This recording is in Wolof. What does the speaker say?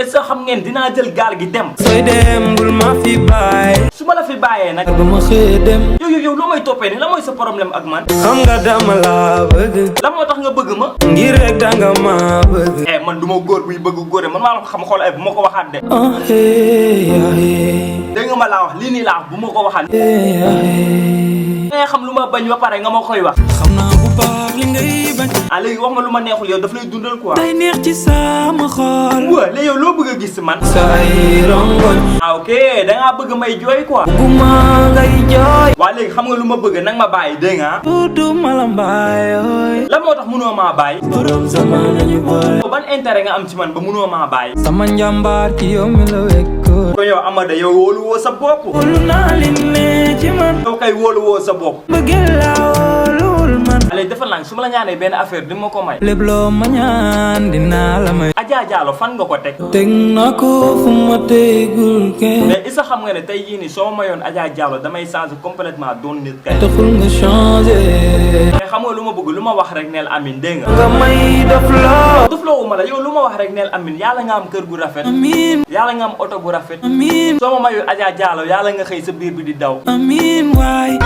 est-ce que xam ngeen dinaa jël gaal gi dem. sooy dem bul ma fi bàyyi. su ma la fi bàyyee nag. ba ma xëy dem. yow loo may toppee ni la mooy sa problème ak man. xam nga dama la bëgg. la moo tax nga bëgg ma. ngir rek danga ma bëgg. man du ma góor buy bëgg góore man maa la ko xam xool bu ma ko waxaat de. dégg nga ma laa wax lii nii laa wax bu ma ko waxaat. nga xam lu ma bañ ba pare nga ma koy wax. xam naa bu baax li ngay bañ. léegi wax ma lu ma neexul yow daf lay dundal quoi. day neex ci sama xol. waaw léegi yow loo bëgg a gis man. say rongoñ. ok dangaa bëgg may jooy quoi. bëgguma ngay jooy. waa léegi xam nga lu ma bëgg nag ma bàyyi dégg nga. tuutu ma la mbaayooy. lan moo tax mënoo maa bàyyi. borom sama nañu boole. ban intérêt nga am ci man ba mënoo maa bàyyi. sama njàmbaar ci yow mi la wekkoon. kon yow Amada yow wóolu woo sa bopp. wóolu naa li ne ci man. yow kay wóolu woo sa bopp. bëggeel laa wóoluwul man. léegi defal naa su ma la ñaanee benn affaire di ma ko may. lépp loo ma ñaan dinaa la may. Adja Diallo fan nga ko teg. teg na ko fu ma tegul kenn. mais isa xam nga ne tey jii nii soo ma mayoon Adja Diallo damay changer complètement doon nit kay. taxul nga changer. mais xam nga lu ma bëgg lu ma wax rek neel amin dégg nga. nga may def loo. dofloo wu ma la yow lu ma wax rek neel amin yàlla nga am kër gu rafet. amiin. yàlla nga am oto bu rafet. amiin. soo ma mayoon Adja Diallo yàlla nga xëy sa biir bi di daw. amiin waay.